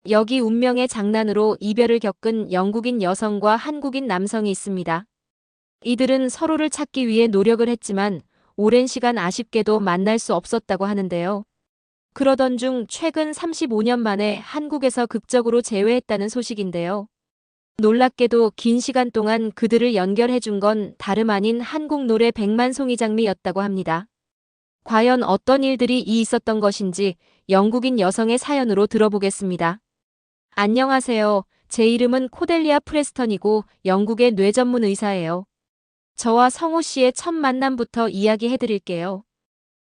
여기 운명의 장난으로 이별을 겪은 영국인 여성과 한국인 남성이 있습니다. 이들은 서로를 찾기 위해 노력을 했지만 오랜 시간 아쉽게도 만날 수 없었다고 하는데요. 그러던 중 최근 35년 만에 한국에서 극적으로 재회했다는 소식인데요. 놀랍게도 긴 시간 동안 그들을 연결해 준 건 다름 아닌 한국 노래 백만송이 장미였다고 합니다. 과연 어떤 일들이 있었던 것인지 영국인 여성의 사연으로 들어보겠습니다. 안녕하세요. 제 이름은 코델리아 프레스턴이고 영국의 뇌 전문 의사예요. 저와 성호 씨의 첫 만남부터 이야기해 드릴게요.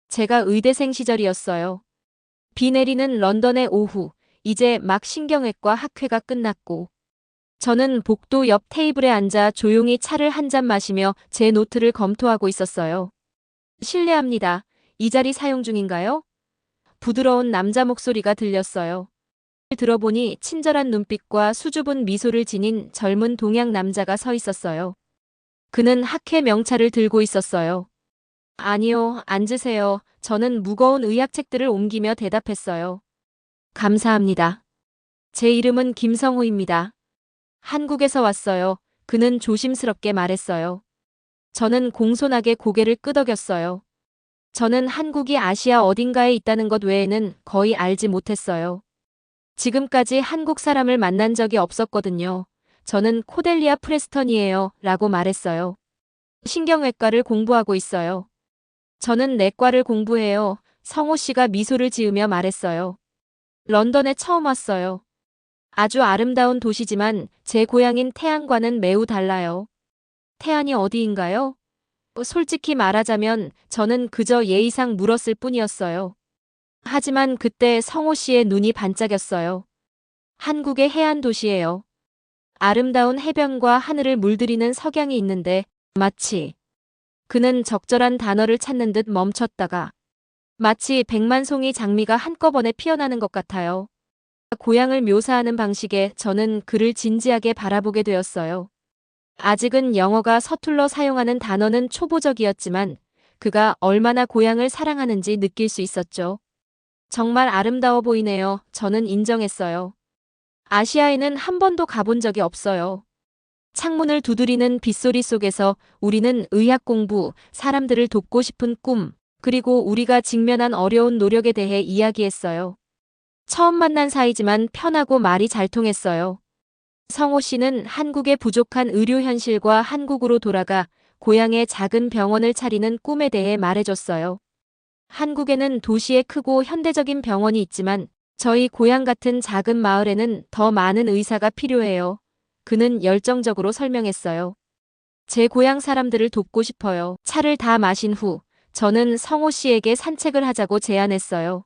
제가 의대생 시절이었어요. 비 내리는 런던의 오후, 이제 막 신경외과 학회가 끝났고 저는 복도 옆 테이블에 앉아 조용히 차를 한 잔 마시며 제 노트를 검토하고 있었어요. 실례합니다. 이 자리 사용 중인가요? 부드러운 남자 목소리가 들렸어요. 들어보니 친절한 눈빛과 수줍은 미소를 지닌 젊은 동양 남자가 서 있었어요. 그는 학회 명찰을 들고 있었어요. 아니요, 앉으세요. 저는 무거운 의학책들을 옮기며 대답했어요. 감사합니다. 제 이름은 김성호입니다. 한국에서 왔어요. 그는 조심스럽게 말했어요. 저는 공손하게 고개를 끄덕였어요. 저는 한국이 아시아 어딘가에 있다는 것 외에는 거의 알지 못했어요. 지금까지 한국 사람을 만난 적이 없었거든요. 저는 코델리아 프레스턴이에요. 라고 말했어요. 신경외과를 공부하고 있어요. 저는 내과를 공부해요. 성호 씨가 미소를 지으며 말했어요. 런던에 처음 왔어요. 아주 아름다운 도시지만 제 고향인 태안과는 매우 달라요. 태안이 어디인가요? 솔직히 말하자면 저는 그저 예의상 물었을 뿐이었어요. 하지만 그때 성호 씨의 눈이 반짝였어요. 한국의 해안 도시예요. 아름다운 해변과 하늘을 물들이는 석양이 있는데 마치 그는 적절한 단어를 찾는 듯 멈췄다가 마치 백만송이 장미가 한꺼번에 피어나는 것 같아요. 고향을 묘사하는 방식에 저는 그를 진지하게 바라보게 되었어요. 아직은 영어가 서툴러 사용하는 단어는 초보적이었지만 그가 얼마나 고향을 사랑하는지 느낄 수 있었죠. 정말 아름다워 보이네요. 저는 인정했어요. 아시아에는 한 번도 가본 적이 없어요. 창문을 두드리는 빗소리 속에서 우리는 의학 공부, 사람들을 돕고 싶은 꿈, 그리고 우리가 직면한 어려운 노력에 대해 이야기했어요. 처음 만난 사이지만 편하고 말이 잘 통했어요. 성호 씨는 한국의 부족한 의료 현실과 한국으로 돌아가 고향의 작은 병원을 차리는 꿈에 대해 말해줬어요. 한국에는 도시에 크고 현대적인 병원이 있지만 저희 고향 같은 작은 마을에는 더 많은 의사가 필요해요. 그는 열정적으로 설명했어요. 제 고향 사람들을 돕고 싶어요. 차를 다 마신 후 저는 성호 씨에게 산책을 하자고 제안했어요.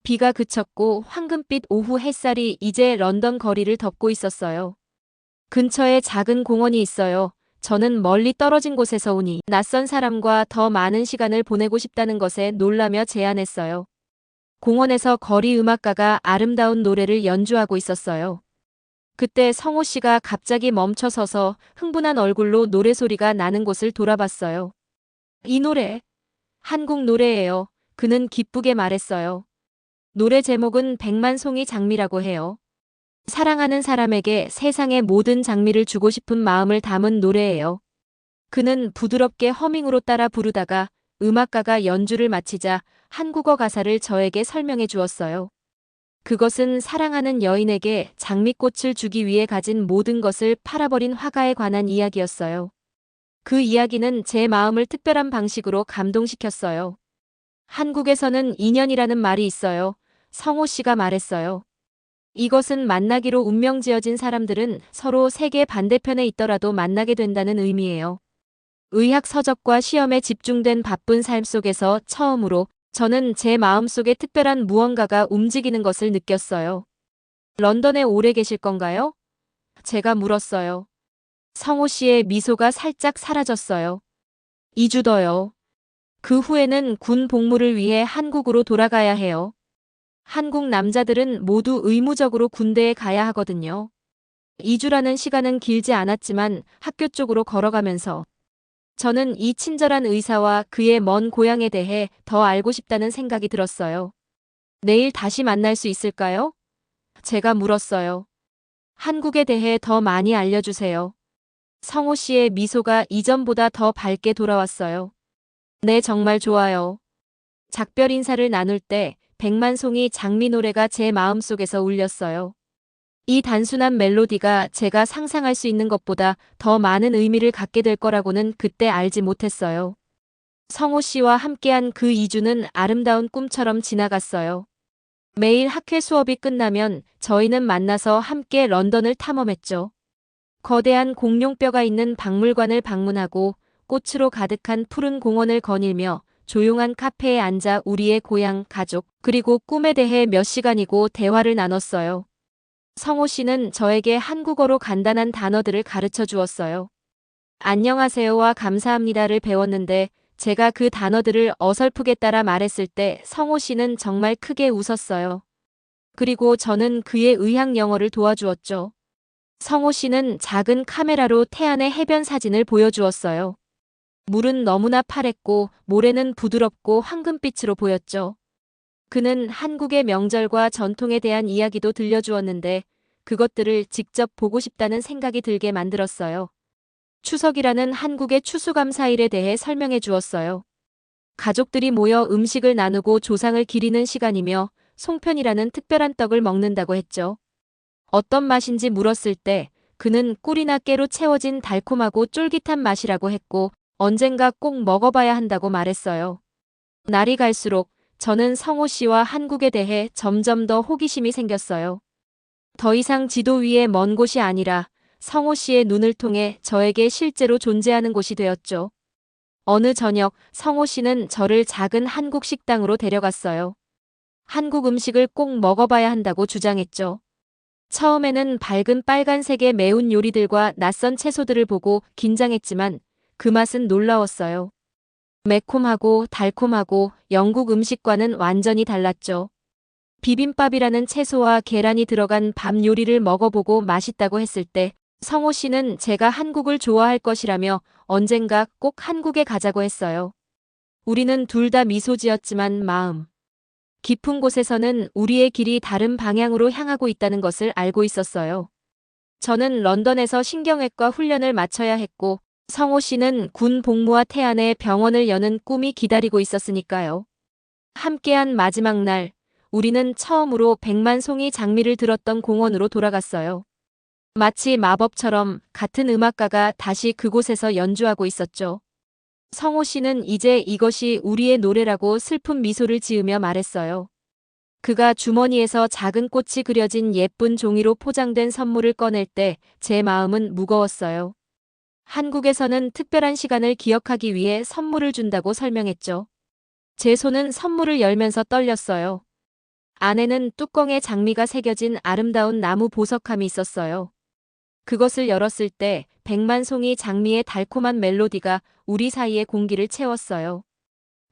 비가 그쳤고 황금빛 오후 햇살이 이제 런던 거리를 덮고 있었어요. 근처에 작은 공원이 있어요. 저는 멀리 떨어진 곳에서 오니 낯선 사람과 더 많은 시간을 보내고 싶다는 것에 놀라며 제안했어요. 공원에서 거리 음악가가 아름다운 노래를 연주하고 있었어요. 그때 성호 씨가 갑자기 멈춰서서 흥분한 얼굴로 노래소리가 나는 곳을 돌아봤어요. 이 노래, 한국 노래예요. 그는 기쁘게 말했어요. 노래 제목은 백만송이 장미라고 해요. 사랑하는 사람에게 세상의 모든 장미를 주고 싶은 마음을 담은 노래예요. 그는 부드럽게 허밍으로 따라 부르다가 음악가가 연주를 마치자 한국어 가사를 저에게 설명해 주었어요. 그것은 사랑하는 여인에게 장미꽃을 주기 위해 가진 모든 것을 팔아버린 화가에 관한 이야기였어요. 그 이야기는 제 마음을 특별한 방식으로 감동시켰어요. 한국에서는 인연이라는 말이 있어요. 성호 씨가 말했어요. 이것은 만나기로 운명 지어진 사람들은 서로 세계 반대편에 있더라도 만나게 된다는 의미예요. 의학 서적과 시험에 집중된 바쁜 삶 속에서 처음으로 저는 제 마음속에 특별한 무언가가 움직이는 것을 느꼈어요. 런던에 오래 계실 건가요? 제가 물었어요. 성호 씨의 미소가 살짝 사라졌어요. 2주 더요. 그 후에는 군 복무를 위해 한국으로 돌아가야 해요. 한국 남자들은 모두 의무적으로 군대에 가야 하거든요. 2주라는 시간은 길지 않았지만 학교 쪽으로 걸어가면서 저는 이 친절한 의사와 그의 먼 고향에 대해 더 알고 싶다는 생각이 들었어요. 내일 다시 만날 수 있을까요? 제가 물었어요. 한국에 대해 더 많이 알려주세요. 성호 씨의 미소가 이전보다 더 밝게 돌아왔어요. 네, 정말 좋아요. 작별 인사를 나눌 때 백만송이 장미 노래가 제 마음속에서 울렸어요. 이 단순한 멜로디가 제가 상상할 수 있는 것보다 더 많은 의미를 갖게 될 거라고는 그때 알지 못했어요. 성호 씨와 함께한 그 2주는 아름다운 꿈처럼 지나갔어요. 매일 학회 수업이 끝나면 저희는 만나서 함께 런던을 탐험했죠. 거대한 공룡뼈가 있는 박물관을 방문하고 꽃으로 가득한 푸른 공원을 거닐며 조용한 카페에 앉아 우리의 고향, 가족, 그리고 꿈에 대해 몇 시간이고 대화를 나눴어요. 성호 씨는 저에게 한국어로 간단한 단어들을 가르쳐 주었어요. 안녕하세요와 감사합니다를 배웠는데 제가 그 단어들을 어설프게 따라 말했을 때 성호 씨는 정말 크게 웃었어요. 그리고 저는 그의 의학 영어를 도와주었죠. 성호 씨는 작은 카메라로 태안의 해변 사진을 보여주었어요. 물은 너무나 파랬고 모래는 부드럽고 황금빛으로 보였죠. 그는 한국의 명절과 전통에 대한 이야기도 들려주었는데 그것들을 직접 보고 싶다는 생각이 들게 만들었어요. 추석이라는 한국의 추수감사일에 대해 설명해 주었어요. 가족들이 모여 음식을 나누고 조상을 기리는 시간이며 송편이라는 특별한 떡을 먹는다고 했죠. 어떤 맛인지 물었을 때 그는 꿀이나 깨로 채워진 달콤하고 쫄깃한 맛이라고 했고 언젠가 꼭 먹어봐야 한다고 말했어요. 날이 갈수록 저는 성호 씨와 한국에 대해 점점 더 호기심이 생겼어요. 더 이상 지도 위에 먼 곳이 아니라 성호 씨의 눈을 통해 저에게 실제로 존재하는 곳이 되었죠. 어느 저녁 성호 씨는 저를 작은 한국 식당으로 데려갔어요. 한국 음식을 꼭 먹어봐야 한다고 주장했죠. 처음에는 밝은 빨간색의 매운 요리들과 낯선 채소들을 보고 긴장했지만 그 맛은 놀라웠어요. 매콤하고 달콤하고 영국 음식과는 완전히 달랐죠. 비빔밥이라는 채소와 계란이 들어간 밥 요리를 먹어보고 맛있다고 했을 때 성호 씨는 제가 한국을 좋아할 것이라며 언젠가 꼭 한국에 가자고 했어요. 우리는 둘 다 미소 지었지만 마음 깊은 곳에서는 우리의 길이 다른 방향으로 향하고 있다는 것을 알고 있었어요. 저는 런던에서 신경외과 훈련을 마쳐야 했고 성호 씨는 군 복무와 태안에 병원을 여는 꿈이 기다리고 있었으니까요. 함께한 마지막 날, 우리는 처음으로 백만송이 장미를 들었던 공원으로 돌아갔어요. 마치 마법처럼 같은 음악가가 다시 그곳에서 연주하고 있었죠. 성호 씨는 이제 이것이 우리의 노래라고 슬픈 미소를 지으며 말했어요. 그가 주머니에서 작은 꽃이 그려진 예쁜 종이로 포장된 선물을 꺼낼 때 제 마음은 무거웠어요. 한국에서는 특별한 시간을 기억하기 위해 선물을 준다고 설명했죠. 제 손은 선물을 열면서 떨렸어요. 안에는 뚜껑에 장미가 새겨진 아름다운 나무 보석함이 있었어요. 그것을 열었을 때 백만송이 장미의 달콤한 멜로디가 우리 사이의 공기를 채웠어요.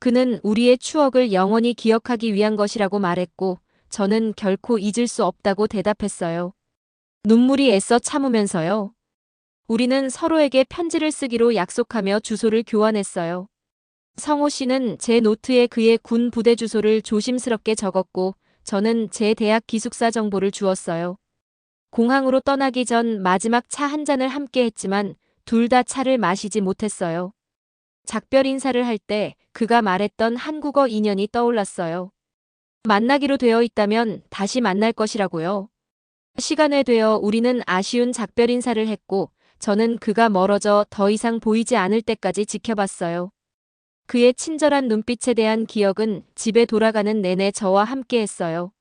그는 우리의 추억을 영원히 기억하기 위한 것이라고 말했고 저는 결코 잊을 수 없다고 대답했어요. 눈물이 애써 참으면서요. 우리는 서로에게 편지를 쓰기로 약속하며 주소를 교환했어요. 성호 씨는 제 노트에 그의 군 부대 주소를 조심스럽게 적었고 저는 제 대학 기숙사 정보를 주었어요. 공항으로 떠나기 전 마지막 차 한 잔을 함께 했지만 둘 다 차를 마시지 못했어요. 작별 인사를 할 때 그가 말했던 한국어 인연이 떠올랐어요. 만나기로 되어 있다면 다시 만날 것이라고요. 시간에 되어 우리는 아쉬운 작별 인사를 했고 저는 그가 멀어져 더 이상 보이지 않을 때까지 지켜봤어요. 그의 친절한 눈빛에 대한 기억은 집에 돌아가는 내내 저와 함께 했어요.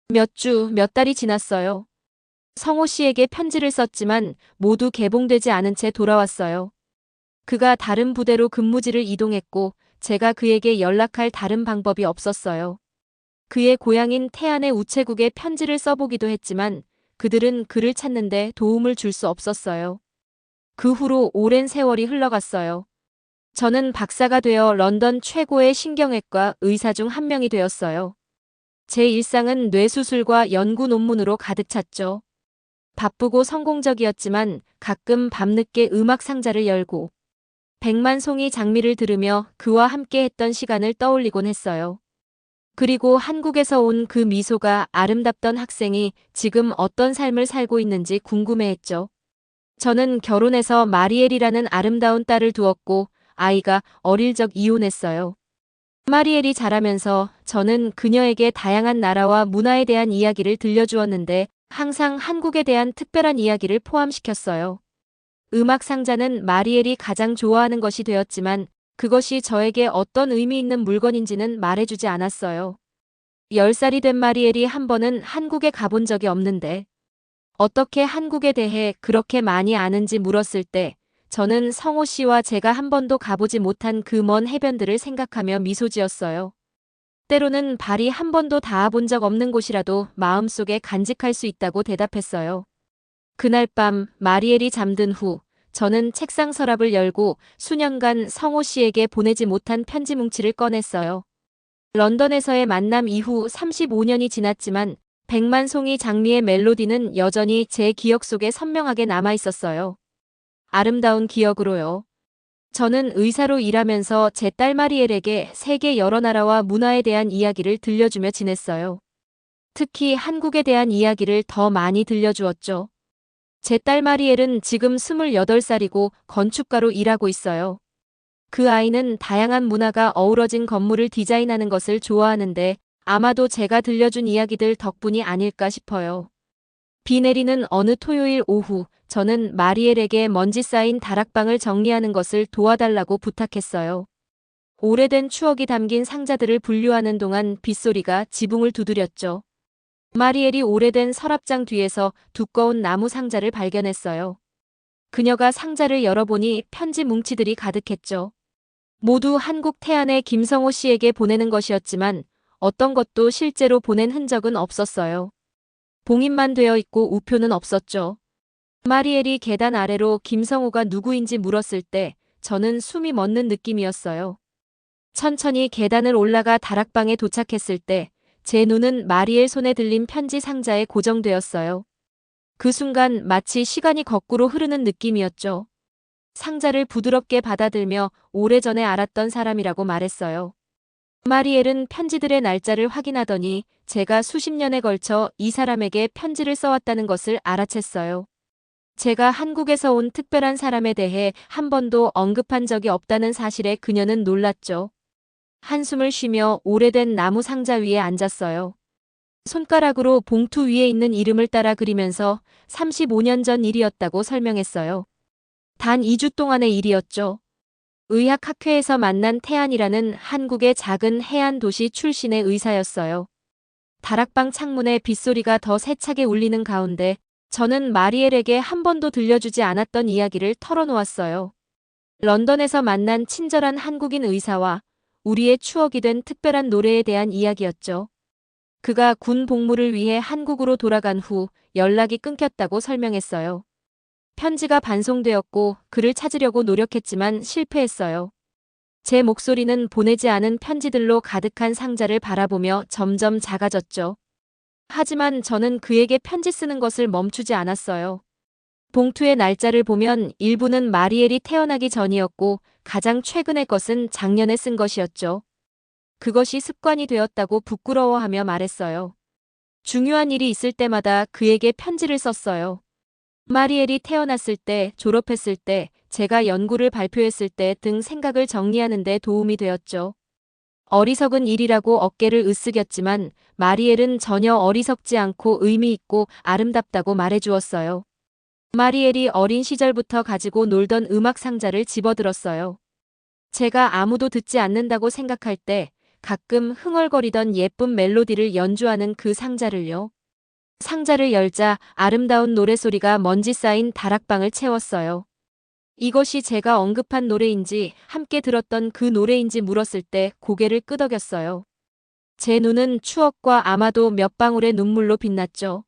몇 주, 몇 달이 지났어요. 성호 씨에게 편지를 썼지만 모두 개봉되지 않은 채 돌아왔어요. 그가 다른 부대로 근무지를 이동했고 제가 그에게 연락할 다른 방법이 없었어요. 그의 고향인 태안의 우체국에 편지를 써보기도 했지만 그들은 그를 찾는데 도움을 줄 수 없었어요. 그 후로 오랜 세월이 흘러갔어요. 저는 박사가 되어 런던 최고의 신경외과 의사 중 한 명이 되었어요. 제 일상은 뇌수술과 연구 논문으로 가득 찼죠. 바쁘고 성공적이었지만 가끔 밤늦게 음악 상자를 열고 백만송이 장미를 들으며 그와 함께 했던 시간을 떠올리곤 했어요. 그리고 한국에서 온 그 미소가 아름답던 학생이 지금 어떤 삶을 살고 있는지 궁금해했죠. 저는 결혼해서 마리엘이라는 아름다운 딸을 두었고 아이가 어릴 적 이혼했어요. 마리엘이 자라면서 저는 그녀에게 다양한 나라와 문화에 대한 이야기를 들려주었는데 항상 한국에 대한 특별한 이야기를 포함시켰어요. 음악 상자는 마리엘이 가장 좋아하는 것이 되었지만 그것이 저에게 어떤 의미 있는 물건인지는 말해주지 않았어요. 10살이 된 마리엘이 한 번은 한국에 가본 적이 없는데 어떻게 한국에 대해 그렇게 많이 아는지 물었을 때 저는 성호 씨와 제가 한 번도 가보지 못한 그 먼 해변들을 생각하며 미소 지었어요. 때로는 발이 한 번도 닿아본 적 없는 곳이라도 마음속에 간직할 수 있다고 대답했어요. 그날 밤 마리엘이 잠든 후 저는 책상 서랍을 열고 수년간 성호 씨에게 보내지 못한 편지 뭉치를 꺼냈어요. 런던에서의 만남 이후 35년이 지났지만 백만 송이 장미의 멜로디는 여전히 제 기억 속에 선명하게 남아 있었어요. 아름다운 기억으로요. 저는 의사로 일하면서 제 딸 마리엘에게 세계 여러 나라와 문화에 대한 이야기를 들려주며 지냈어요. 특히 한국에 대한 이야기를 더 많이 들려주었죠. 제 딸 마리엘은 지금 28살이고 건축가로 일하고 있어요. 그 아이는 다양한 문화가 어우러진 건물을 디자인하는 것을 좋아하는데 아마도 제가 들려준 이야기들 덕분이 아닐까 싶어요. 비 내리는 어느 토요일 오후 저는 마리엘에게 먼지 쌓인 다락방을 정리하는 것을 도와달라고 부탁했어요. 오래된 추억이 담긴 상자들을 분류하는 동안 빗소리가 지붕을 두드렸죠. 마리엘이 오래된 서랍장 뒤에서 두꺼운 나무 상자를 발견했어요. 그녀가 상자를 열어보니 편지 뭉치들이 가득했죠. 모두 한국 태안의 김성호 씨에게 보내는 것이었지만 어떤 것도 실제로 보낸 흔적은 없었어요. 봉인만 되어 있고 우표는 없었죠. 마리엘이 계단 아래로 김성호가 누구인지 물었을 때 저는 숨이 멎는 느낌이었어요. 천천히 계단을 올라가 다락방에 도착했을 때 제 눈은 마리엘 손에 들린 편지 상자에 고정되었어요. 그 순간 마치 시간이 거꾸로 흐르는 느낌이었죠. 상자를 부드럽게 받아들며 오래전에 알았던 사람이라고 말했어요. 마리엘은 편지들의 날짜를 확인하더니 제가 수십 년에 걸쳐 이 사람에게 편지를 써왔다는 것을 알아챘어요. 제가 한국에서 온 특별한 사람에 대해 한 번도 언급한 적이 없다는 사실에 그녀는 놀랐죠. 한숨을 쉬며 오래된 나무 상자 위에 앉았어요. 손가락으로 봉투 위에 있는 이름을 따라 그리면서 35년 전 일이었다고 설명했어요. 단 2주 동안의 일이었죠. 의학학회에서 만난 태안이라는 한국의 작은 해안 도시 출신의 의사였어요. 다락방 창문에 빗소리가 더 세차게 울리는 가운데 저는 마리엘에게 한 번도 들려주지 않았던 이야기를 털어놓았어요. 런던에서 만난 친절한 한국인 의사와 우리의 추억이 된 특별한 노래에 대한 이야기였죠. 그가 군 복무를 위해 한국으로 돌아간 후 연락이 끊겼다고 설명했어요. 편지가 반송되었고 그를 찾으려고 노력했지만 실패했어요. 제 목소리는 보내지 않은 편지들로 가득한 상자를 바라보며 점점 작아졌죠. 하지만 저는 그에게 편지 쓰는 것을 멈추지 않았어요. 봉투의 날짜를 보면 일부는 마리엘이 태어나기 전이었고 가장 최근의 것은 작년에 쓴 것이었죠. 그것이 습관이 되었다고 부끄러워하며 말했어요. 중요한 일이 있을 때마다 그에게 편지를 썼어요. 마리엘이 태어났을 때, 졸업했을 때, 제가 연구를 발표했을 때 등 생각을 정리하는 데 도움이 되었죠. 어리석은 일이라고 어깨를 으쓱였지만 마리엘은 전혀 어리석지 않고 의미 있고 아름답다고 말해주었어요. 마리엘이 어린 시절부터 가지고 놀던 음악 상자를 집어들었어요. 제가 아무도 듣지 않는다고 생각할 때 가끔 흥얼거리던 예쁜 멜로디를 연주하는 그 상자를요. 상자를 열자 아름다운 노래소리가 먼지 쌓인 다락방을 채웠어요. 이것이 제가 언급한 노래인지 함께 들었던 그 노래인지 물었을 때 고개를 끄덕였어요. 제 눈은 추억과 아마도 몇 방울의 눈물로 빛났죠.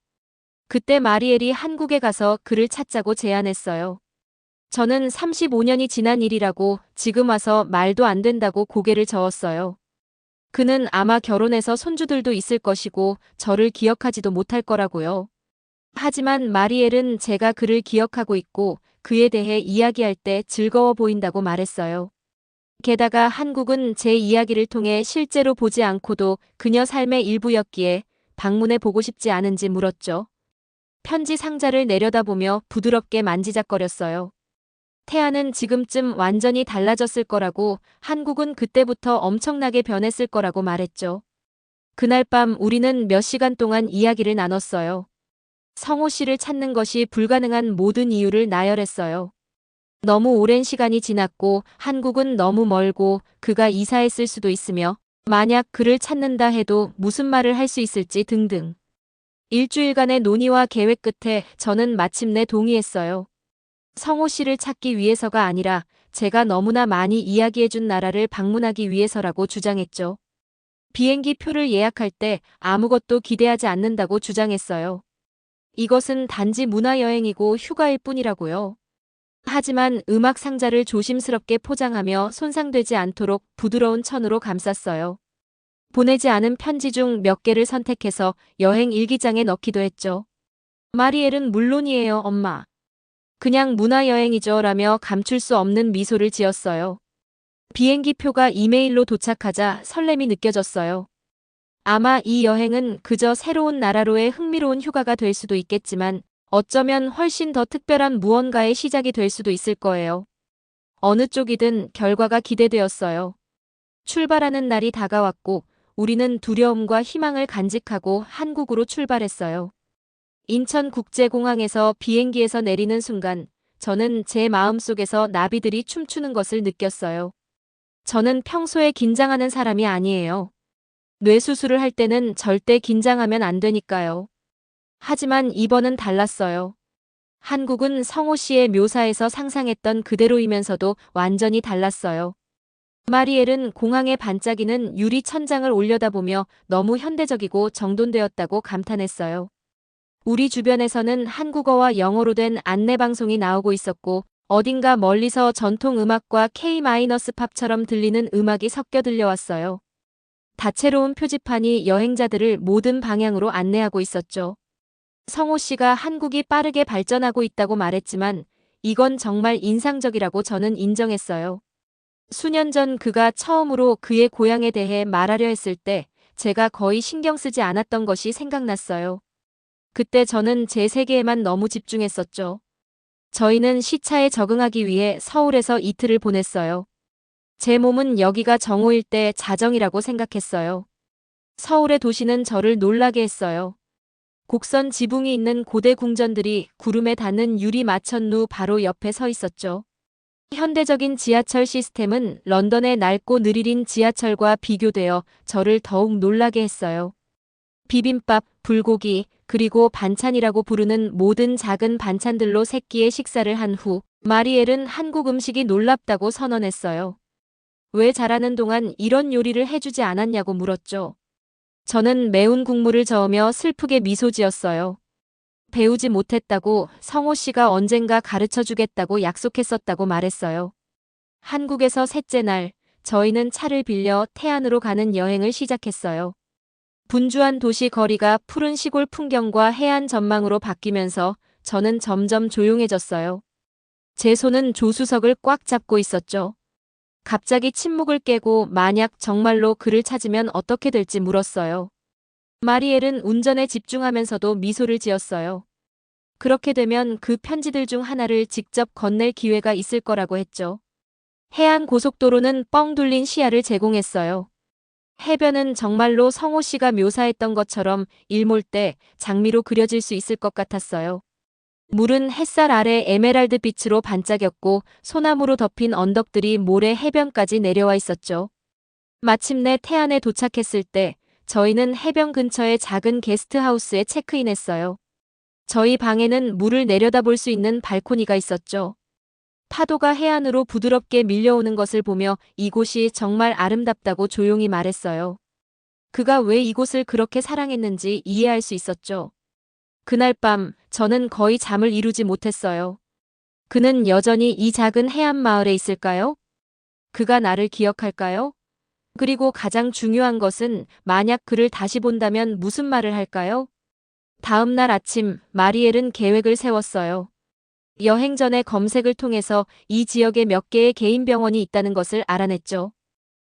그때 마리엘이 한국에 가서 그를 찾자고 제안했어요. 저는 35년이 지난 일이라고 지금 와서 말도 안 된다고 고개를 저었어요. 그는 아마 결혼해서 손주들도 있을 것이고 저를 기억하지도 못할 거라고요. 하지만 마리엘은 제가 그를 기억하고 있고 그에 대해 이야기할 때 즐거워 보인다고 말했어요. 게다가 한국은 제 이야기를 통해 실제로 보지 않고도 그녀 삶의 일부였기에 방문해 보고 싶지 않은지 물었죠. 편지 상자를 내려다보며 부드럽게 만지작거렸어요. 태아는 지금쯤 완전히 달라졌을 거라고, 한국은 그때부터 엄청나게 변했을 거라고 말했죠. 그날 밤 우리는 몇 시간 동안 이야기를 나눴어요. 성호 씨를 찾는 것이 불가능한 모든 이유를 나열했어요. 너무 오랜 시간이 지났고 한국은 너무 멀고 그가 이사했을 수도 있으며 만약 그를 찾는다 해도 무슨 말을 할 수 있을지 등등. 일주일간의 논의와 계획 끝에 저는 마침내 동의했어요. 성호 씨를 찾기 위해서가 아니라 제가 너무나 많이 이야기해준 나라를 방문하기 위해서라고 주장했죠. 비행기 표를 예약할 때 아무것도 기대하지 않는다고 주장했어요. 이것은 단지 문화여행이고 휴가일 뿐이라고요. 하지만 음악 상자를 조심스럽게 포장하며 손상되지 않도록 부드러운 천으로 감쌌어요. 보내지 않은 편지 중 몇 개를 선택해서 여행 일기장에 넣기도 했죠. 마리엘은 물론이에요, 엄마. 그냥 문화여행이죠 라며 감출 수 없는 미소를 지었어요. 비행기 표가 이메일로 도착하자 설렘이 느껴졌어요. 아마 이 여행은 그저 새로운 나라로의 흥미로운 휴가가 될 수도 있겠지만 어쩌면 훨씬 더 특별한 무언가의 시작이 될 수도 있을 거예요. 어느 쪽이든 결과가 기대되었어요. 출발하는 날이 다가왔고 우리는 두려움과 희망을 간직하고 한국으로 출발했어요. 인천국제공항에서 비행기에서 내리는 순간 저는 제 마음속에서 나비들이 춤추는 것을 느꼈어요. 저는 평소에 긴장하는 사람이 아니에요. 뇌수술을 할 때는 절대 긴장하면 안 되니까요. 하지만 이번은 달랐어요. 한국은 성호 씨의 묘사에서 상상했던 그대로이면서도 완전히 달랐어요. 마리엘은 공항에 반짝이는 유리 천장을 올려다보며 너무 현대적이고 정돈되었다고 감탄했어요. 우리 주변에서는 한국어와 영어로 된 안내방송이 나오고 있었고 어딘가 멀리서 전통 음악과 K-팝처럼 들리는 음악이 섞여 들려왔어요. 다채로운 표지판이 여행자들을 모든 방향으로 안내하고 있었죠. 성호 씨가 한국이 빠르게 발전하고 있다고 말했지만 이건 정말 인상적이라고 저는 인정했어요. 수년 전 그가 처음으로 그의 고향에 대해 말하려 했을 때 제가 거의 신경 쓰지 않았던 것이 생각났어요. 그때 저는 제 세계에만 너무 집중했었죠. 저희는 시차에 적응하기 위해 서울에서 이틀을 보냈어요. 제 몸은 여기가 정오일 때 자정이라고 생각했어요. 서울의 도시는 저를 놀라게 했어요. 곡선 지붕이 있는 고대 궁전들이 구름에 닿는 유리 마천루 바로 옆에 서 있었죠. 현대적인 지하철 시스템은 런던의 낡고 느리린 지하철과 비교되어 저를 더욱 놀라게 했어요. 비빔밥, 불고기, 그리고 반찬이라고 부르는 모든 작은 반찬들로 세 끼의 식사를 한 후 마리엘은 한국 음식이 놀랍다고 선언했어요. 왜 자라는 동안 이런 요리를 해주지 않았냐고 물었죠. 저는 매운 국물을 저으며 슬프게 미소 지었어요. 배우지 못했다고, 성호 씨가 언젠가 가르쳐주겠다고 약속했었다고 말했어요. 한국에서 셋째 날, 저희는 차를 빌려 태안으로 가는 여행을 시작했어요. 분주한 도시 거리가 푸른 시골 풍경과 해안 전망으로 바뀌면서 저는 점점 조용해졌어요. 제 손은 조수석을 꽉 잡고 있었죠. 갑자기 침묵을 깨고 만약 정말로 그를 찾으면 어떻게 될지 물었어요. 마리엘은 운전에 집중하면서도 미소를 지었어요. 그렇게 되면 그 편지들 중 하나를 직접 건넬 기회가 있을 거라고 했죠. 해안 고속도로는 뻥 뚫린 시야를 제공했어요. 해변은 정말로 성호 씨가 묘사했던 것처럼 일몰 때 장미로 그려질 수 있을 것 같았어요. 물은 햇살 아래 에메랄드 빛으로 반짝였고 소나무로 덮인 언덕들이 모래 해변까지 내려와 있었죠. 마침내 태안에 도착했을 때 저희는 해변 근처의 작은 게스트하우스에 체크인했어요. 저희 방에는 물을 내려다볼 수 있는 발코니가 있었죠. 파도가 해안으로 부드럽게 밀려오는 것을 보며 이곳이 정말 아름답다고 조용히 말했어요. 그가 왜 이곳을 그렇게 사랑했는지 이해할 수 있었죠. 그날 밤 저는 거의 잠을 이루지 못했어요. 그는 여전히 이 작은 해안 마을에 있을까요? 그가 나를 기억할까요? 그리고 가장 중요한 것은 만약 그를 다시 본다면 무슨 말을 할까요? 다음 날 아침 마리엘은 계획을 세웠어요. 여행 전에 검색을 통해서 이 지역에 몇 개의 개인 병원이 있다는 것을 알아냈죠.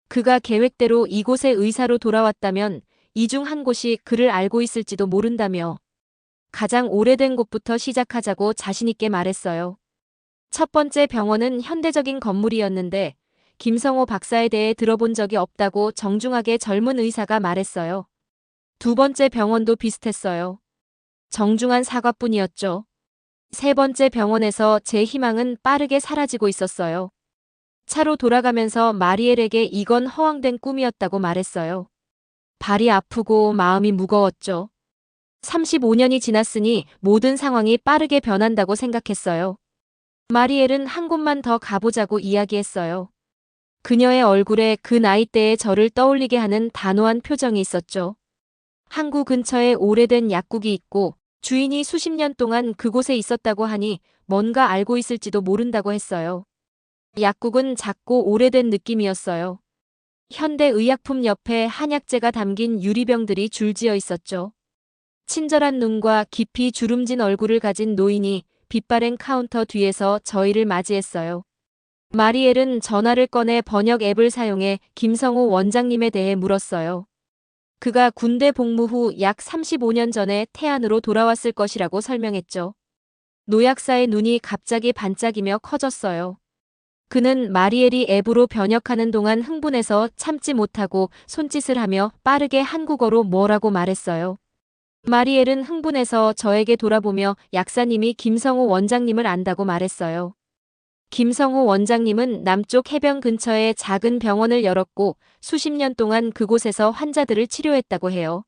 그가 계획대로 이곳의 의사로 돌아왔다면 이 중 한 곳이 그를 알고 있을지도 모른다며 가장 오래된 곳부터 시작하자고 자신있게 말했어요. 첫 번째 병원은 현대적인 건물이었는데 김성호 박사에 대해 들어본 적이 없다고 정중하게 젊은 의사가 말했어요. 두 번째 병원도 비슷했어요. 정중한 사과뿐이었죠. 세 번째 병원에서 제 희망은 빠르게 사라지고 있었어요. 차로 돌아가면서 마리엘에게 이건 허황된 꿈이었다고 말했어요. 발이 아프고 마음이 무거웠죠. 35년이 지났으니 모든 상황이 빠르게 변한다고 생각했어요. 마리엘은 한 곳만 더 가보자고 이야기했어요. 그녀의 얼굴에 그 나이대의 저를 떠올리게 하는 단호한 표정이 있었죠. 항구 근처에 오래된 약국이 있고 주인이 수십 년 동안 그곳에 있었다고 하니 뭔가 알고 있을지도 모른다고 했어요. 약국은 작고 오래된 느낌이었어요. 현대의약품 옆에 한약재가 담긴 유리병들이 줄지어 있었죠. 친절한 눈과 깊이 주름진 얼굴을 가진 노인이 빛바랜 카운터 뒤에서 저희를 맞이했어요. 마리엘은 전화를 꺼내 번역 앱을 사용해 김성호 원장님에 대해 물었어요. 그가 군대 복무 후 약 35년 전에 태안으로 돌아왔을 것이라고 설명했죠. 노약사의 눈이 갑자기 반짝이며 커졌어요. 그는 마리엘이 앱으로 번역하는 동안 흥분해서 참지 못하고 손짓을 하며 빠르게 한국어로 뭐라고 말했어요. 마리엘은 흥분해서 저에게 돌아보며 약사님이 김성호 원장님을 안다고 말했어요. 김성호 원장님은 남쪽 해변 근처에 작은 병원을 열었고 수십 년 동안 그곳에서 환자들을 치료했다고 해요.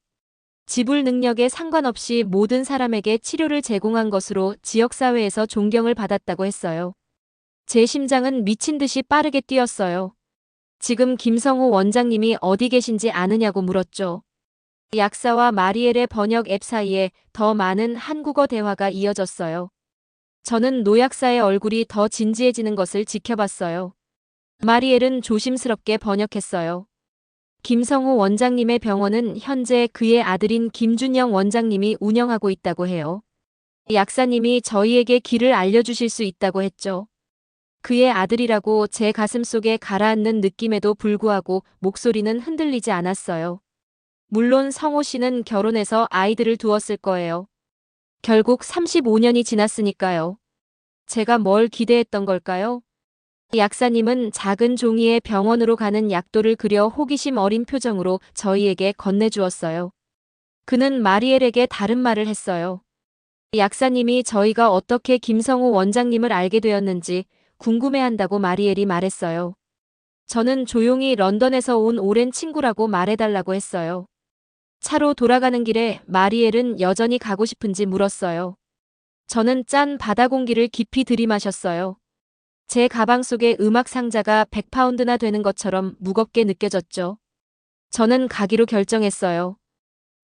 지불 능력에 상관없이 모든 사람에게 치료를 제공한 것으로 지역사회에서 존경을 받았다고 했어요. 제 심장은 미친 듯이 빠르게 뛰었어요. 지금 김성호 원장님이 어디 계신지 아느냐고 물었죠. 약사와 마리엘의 번역 앱 사이에 더 많은 한국어 대화가 이어졌어요. 저는 노약사의 얼굴이 더 진지해지는 것을 지켜봤어요. 마리엘은 조심스럽게 번역했어요. 김성호 원장님의 병원은 현재 그의 아들인 김준영 원장님이 운영하고 있다고 해요. 약사님이 저희에게 길을 알려주실 수 있다고 했죠. 그의 아들이라고 제 가슴속에 가라앉는 느낌에도 불구하고 목소리는 흔들리지 않았어요. 물론 성호 씨는 결혼해서 아이들을 두었을 거예요. 결국 35년이 지났으니까요. 제가 뭘 기대했던 걸까요? 약사님은 작은 종이에 병원으로 가는 약도를 그려 호기심 어린 표정으로 저희에게 건네주었어요. 그는 마리엘에게 다른 말을 했어요. 약사님이 저희가 어떻게 김성호 원장님을 알게 되었는지 궁금해한다고 마리엘이 말했어요. 저는 조용히 런던에서 온 오랜 친구라고 말해달라고 했어요. 차로 돌아가는 길에 마리엘은 여전히 가고 싶은지 물었어요. 저는 짠 바다 공기를 깊이 들이마셨어요. 제 가방 속의 음악 상자가 100파운드나 되는 것처럼 무겁게 느껴졌죠. 저는 가기로 결정했어요.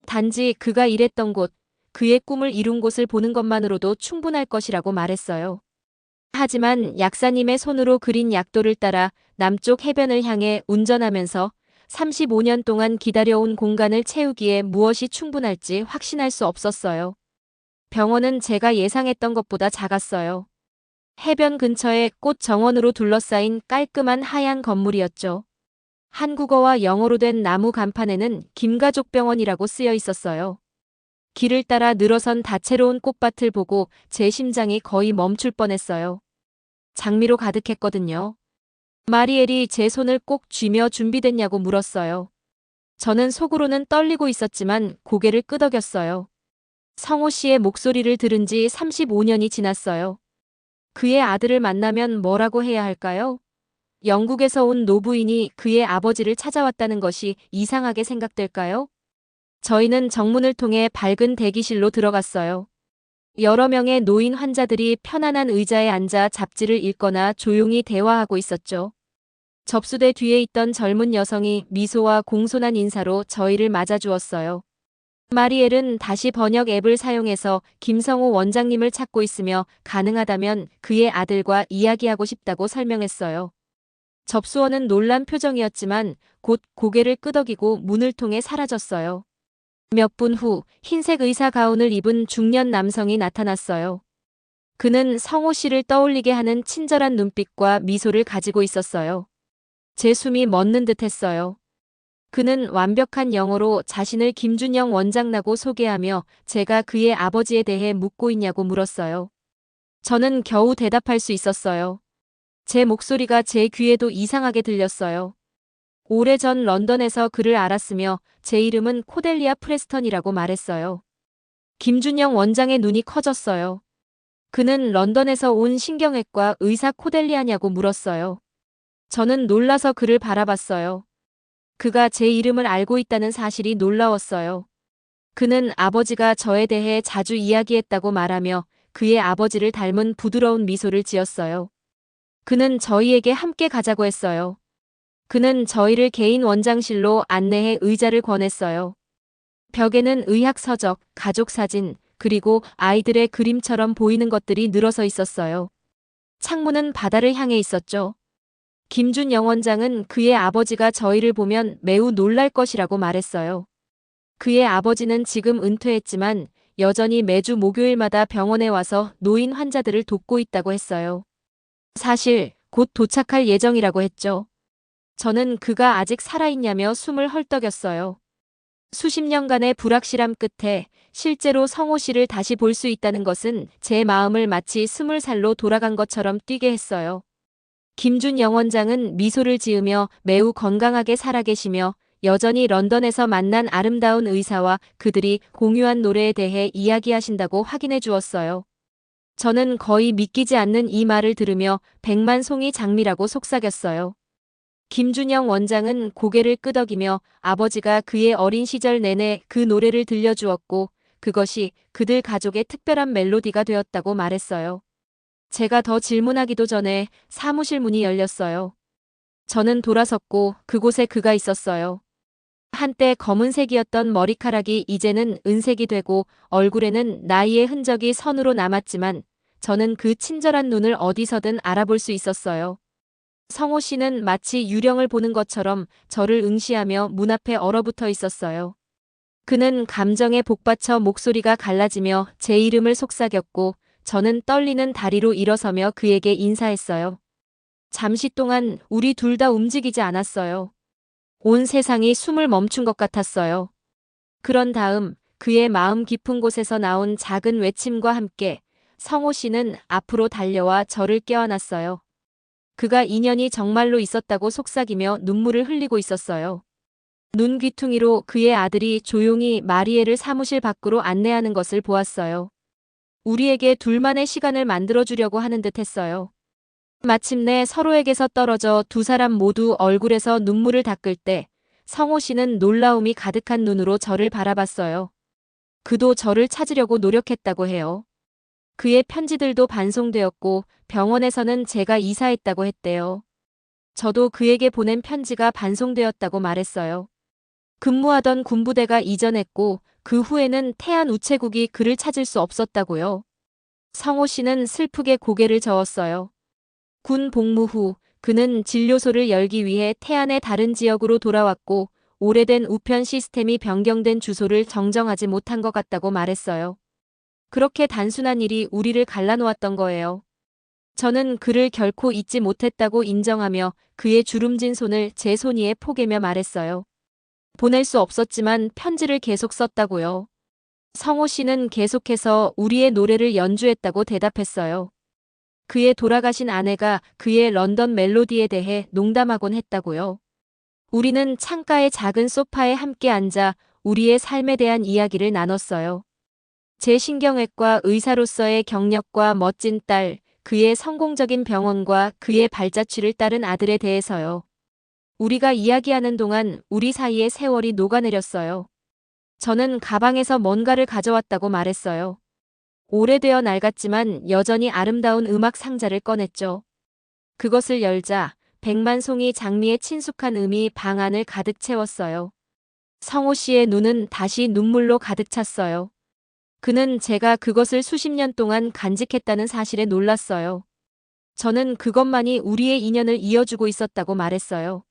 단지 그가 일했던 곳, 그의 꿈을 이룬 곳을 보는 것만으로도 충분할 것이라고 말했어요. 하지만 약사님의 손으로 그린 약도를 따라 남쪽 해변을 향해 운전하면서 35년 동안 기다려온 공간을 채우기에 무엇이 충분할지 확신할 수 없었어요. 병원은 제가 예상했던 것보다 작았어요. 해변 근처에 꽃 정원으로 둘러싸인 깔끔한 하얀 건물이었죠. 한국어와 영어로 된 나무 간판에는 김가족병원이라고 쓰여 있었어요. 길을 따라 늘어선 다채로운 꽃밭을 보고 제 심장이 거의 멈출 뻔했어요. 장미로 가득했거든요. 마리엘이 제 손을 꼭 쥐며 준비됐냐고 물었어요. 저는 속으로는 떨리고 있었지만 고개를 끄덕였어요. 성호 씨의 목소리를 들은 지 35년이 지났어요. 그의 아들을 만나면 뭐라고 해야 할까요? 영국에서 온 노부인이 그의 아버지를 찾아왔다는 것이 이상하게 생각될까요? 저희는 정문을 통해 밝은 대기실로 들어갔어요. 여러 명의 노인 환자들이 편안한 의자에 앉아 잡지를 읽거나 조용히 대화하고 있었죠. 접수대 뒤에 있던 젊은 여성이 미소와 공손한 인사로 저희를 맞아주었어요. 마리엘은 다시 번역 앱을 사용해서 김성호 원장님을 찾고 있으며 가능하다면 그의 아들과 이야기하고 싶다고 설명했어요. 접수원은 놀란 표정이었지만 곧 고개를 끄덕이고 문을 통해 사라졌어요. 몇 분 후 흰색 의사 가운을 입은 중년 남성이 나타났어요. 그는 성호 씨를 떠올리게 하는 친절한 눈빛과 미소를 가지고 있었어요. 제 숨이 멎는 듯 했어요. 그는 완벽한 영어로 자신을 김준영 원장라고 소개하며 제가 그의 아버지에 대해 묻고 있냐고 물었어요. 저는 겨우 대답할 수 있었어요. 제 목소리가 제 귀에도 이상하게 들렸어요. 오래전 런던에서 그를 알았으며 제 이름은 코델리아 프레스턴이라고 말했어요. 김준영 원장의 눈이 커졌어요. 그는 런던에서 온 신경외과 의사 코델리아냐고 물었어요. 저는 놀라서 그를 바라봤어요. 그가 제 이름을 알고 있다는 사실이 놀라웠어요. 그는 아버지가 저에 대해 자주 이야기했다고 말하며 그의 아버지를 닮은 부드러운 미소를 지었어요. 그는 저희에게 함께 가자고 했어요. 그는 저희를 개인 원장실로 안내해 의자를 권했어요. 벽에는 의학 서적, 가족 사진, 그리고 아이들의 그림처럼 보이는 것들이 늘어서 있었어요. 창문은 바다를 향해 있었죠. 김준영 원장은 그의 아버지가 저희를 보면 매우 놀랄 것이라고 말했어요. 그의 아버지는 지금 은퇴했지만 여전히 매주 목요일마다 병원에 와서 노인 환자들을 돕고 있다고 했어요. 사실 곧 도착할 예정이라고 했죠. 저는 그가 아직 살아있냐며 숨을 헐떡였어요. 수십 년간의 불확실함 끝에 실제로 성호 씨를 다시 볼 수 있다는 것은 제 마음을 마치 20살로 돌아간 것처럼 뛰게 했어요. 김준영 원장은 미소를 지으며 매우 건강하게 살아계시며 여전히 런던에서 만난 아름다운 의사와 그들이 공유한 노래에 대해 이야기하신다고 확인해 주었어요. 저는 거의 믿기지 않는 이 말을 들으며 백만송이 장미라고 속삭였어요. 김준영 원장은 고개를 끄덕이며 아버지가 그의 어린 시절 내내 그 노래를 들려주었고 그것이 그들 가족의 특별한 멜로디가 되었다고 말했어요. 제가 더 질문하기도 전에 사무실 문이 열렸어요. 저는 돌아섰고 그곳에 그가 있었어요. 한때 검은색이었던 머리카락이 이제는 은색이 되고 얼굴에는 나이의 흔적이 선으로 남았지만 저는 그 친절한 눈을 어디서든 알아볼 수 있었어요. 성호 씨는 마치 유령을 보는 것처럼 저를 응시하며 문 앞에 얼어붙어 있었어요. 그는 감정에 복받쳐 목소리가 갈라지며 제 이름을 속삭였고 저는 떨리는 다리로 일어서며 그에게 인사했어요. 잠시 동안 우리 둘 다 움직이지 않았어요. 온 세상이 숨을 멈춘 것 같았어요. 그런 다음 그의 마음 깊은 곳에서 나온 작은 외침과 함께 성호 씨는 앞으로 달려와 저를 껴안았어요. 그가 인연이 정말로 있었다고 속삭이며 눈물을 흘리고 있었어요. 눈 귀퉁이로 그의 아들이 조용히 마리에를 사무실 밖으로 안내하는 것을 보았어요. 우리에게 둘만의 시간을 만들어주려고 하는 듯 했어요. 마침내 서로에게서 떨어져 두 사람 모두 얼굴에서 눈물을 닦을 때 성호 씨는 놀라움이 가득한 눈으로 저를 바라봤어요. 그도 저를 찾으려고 노력했다고 해요. 그의 편지들도 반송되었고 병원에서는 제가 이사했다고 했대요. 저도 그에게 보낸 편지가 반송되었다고 말했어요. 근무하던 군부대가 이전했고 그 후에는 태안 우체국이 그를 찾을 수 없었다고요. 성호 씨는 슬프게 고개를 저었어요. 군 복무 후 그는 진료소를 열기 위해 태안의 다른 지역으로 돌아왔고 오래된 우편 시스템이 변경된 주소를 정정하지 못한 것 같다고 말했어요. 그렇게 단순한 일이 우리를 갈라놓았던 거예요. 저는 그를 결코 잊지 못했다고 인정하며 그의 주름진 손을 제 손 위에 포개며 말했어요. 보낼 수 없었지만 편지를 계속 썼다고요. 성호 씨는 계속해서 우리의 노래를 연주했다고 대답했어요. 그의 돌아가신 아내가 그의 런던 멜로디에 대해 농담하곤 했다고요. 우리는 창가의 작은 소파에 함께 앉아 우리의 삶에 대한 이야기를 나눴어요. 제 신경외과 의사로서의 경력과 멋진 딸, 그의 성공적인 병원과 그의 발자취를 따른 아들에 대해서요. 우리가 이야기하는 동안 우리 사이의 세월이 녹아내렸어요. 저는 가방에서 뭔가를 가져왔다고 말했어요. 오래되어 낡았지만 여전히 아름다운 음악 상자를 꺼냈죠. 그것을 열자 백만송이 장미의 친숙한 음이 방 안을 가득 채웠어요. 성호 씨의 눈은 다시 눈물로 가득 찼어요. 그는 제가 그것을 수십 년 동안 간직했다는 사실에 놀랐어요. 저는 그것만이 우리의 인연을 이어주고 있었다고 말했어요.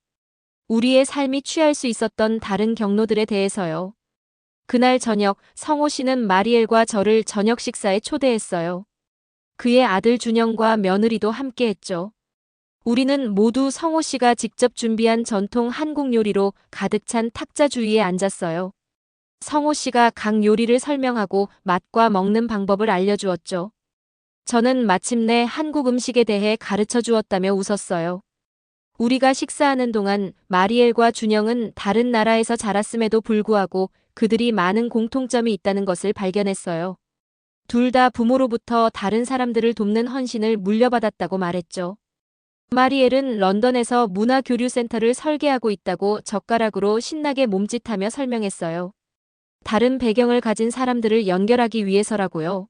우리의 삶이 취할 수 있었던 다른 경로들에 대해서요. 그날 저녁 성호 씨는 마리엘과 저를 저녁 식사에 초대했어요. 그의 아들 준영과 며느리도 함께했죠. 우리는 모두 성호 씨가 직접 준비한 전통 한국 요리로 가득 찬 탁자 주위에 앉았어요. 성호 씨가 각 요리를 설명하고 맛과 먹는 방법을 알려주었죠. 저는 마침내 한국 음식에 대해 가르쳐 주었다며 웃었어요. 우리가 식사하는 동안 마리엘과 준영은 다른 나라에서 자랐음에도 불구하고 그들이 많은 공통점이 있다는 것을 발견했어요. 둘 다 부모로부터 다른 사람들을 돕는 헌신을 물려받았다고 말했죠. 마리엘은 런던에서 문화교류센터를 설계하고 있다고 젓가락으로 신나게 몸짓하며 설명했어요. 다른 배경을 가진 사람들을 연결하기 위해서라고요.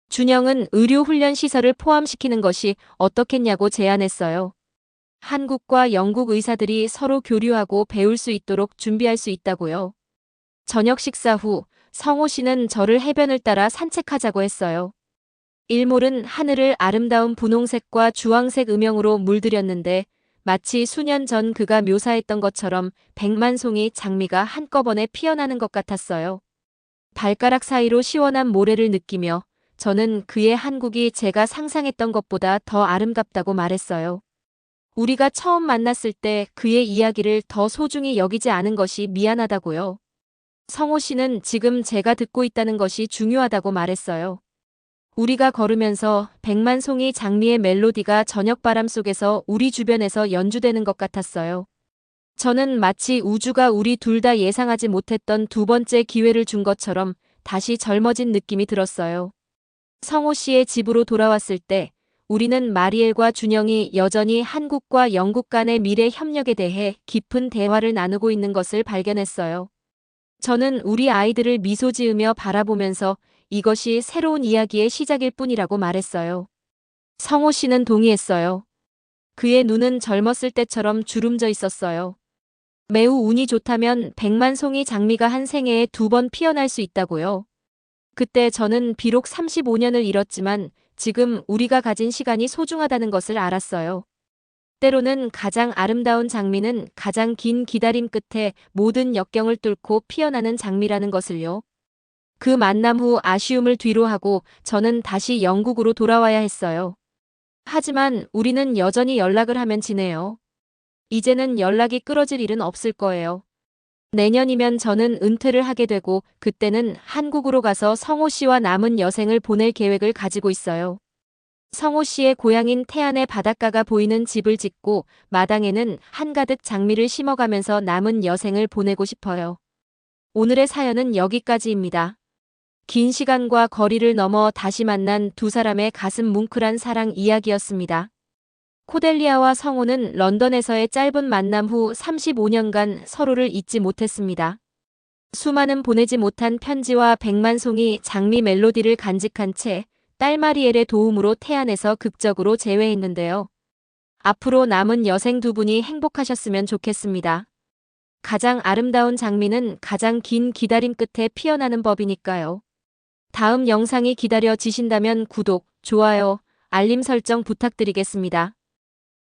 준영은 의료훈련 시설을 포함시키는 것이 어떻겠냐고 제안했어요. 한국과 영국 의사들이 서로 교류하고 배울 수 있도록 준비할 수 있다고요. 저녁 식사 후 성호 씨는 저를 해변을 따라 산책하자고 했어요. 일몰은 하늘을 아름다운 분홍색과 주황색 음영으로 물들였는데 마치 수년 전 그가 묘사했던 것처럼 100만 송이 장미가 한꺼번에 피어나는 것 같았어요. 발가락 사이로 시원한 모래를 느끼며 저는 그의 한국이 제가 상상했던 것보다 더 아름답다고 말했어요. 우리가 처음 만났을 때 그의 이야기를 더 소중히 여기지 않은 것이 미안하다고요. 성호 씨는 지금 제가 듣고 있다는 것이 중요하다고 말했어요. 우리가 걸으면서 100만 송이 장미의 멜로디가 저녁바람 속에서 우리 주변에서 연주되는 것 같았어요. 저는 마치 우주가 우리 둘 다 예상하지 못했던 두 번째 기회를 준 것처럼 다시 젊어진 느낌이 들었어요. 성호 씨의 집으로 돌아왔을 때 우리는 마리엘과 준영이 여전히 한국과 영국 간의 미래 협력에 대해 깊은 대화를 나누고 있는 것을 발견했어요. 저는 우리 아이들을 미소 지으며 바라보면서 이것이 새로운 이야기의 시작일 뿐이라고 말했어요. 성호 씨는 동의했어요. 그의 눈은 젊었을 때처럼 주름져 있었어요. 매우 운이 좋다면 100만 송이 장미가 한 생애에 2번 피어날 수 있다고요. 그때 저는 비록 35년을 잃었지만 지금 우리가 가진 시간이 소중하다는 것을 알았어요. 때로는 가장 아름다운 장미는 가장 긴 기다림 끝에 모든 역경을 뚫고 피어나는 장미라는 것을요. 그 만남 후 아쉬움을 뒤로하고 저는 다시 영국으로 돌아와야 했어요. 하지만 우리는 여전히 연락을 하면 지내요. 이제는 연락이 끊어질 일은 없을 거예요. 내년이면 저는 은퇴를 하게 되고 그때는 한국으로 가서 성호 씨와 남은 여생을 보낼 계획을 가지고 있어요. 성호 씨의 고향인 태안의 바닷가가 보이는 집을 짓고 마당에는 한가득 장미를 심어가면서 남은 여생을 보내고 싶어요. 오늘의 사연은 여기까지입니다. 긴 시간과 거리를 넘어 다시 만난 두 사람의 가슴 뭉클한 사랑 이야기였습니다. 코델리아와 성호는 런던에서의 짧은 만남 후 35년간 서로를 잊지 못했습니다. 수많은 보내지 못한 편지와 100만 송이 장미 멜로디를 간직한 채 딸 마리엘의 도움으로 태안에서 극적으로 재회했는데요. 앞으로 남은 여생 두 분이 행복하셨으면 좋겠습니다. 가장 아름다운 장미는 가장 긴 기다림 끝에 피어나는 법이니까요. 다음 영상이 기다려지신다면 구독, 좋아요, 알림 설정 부탁드리겠습니다.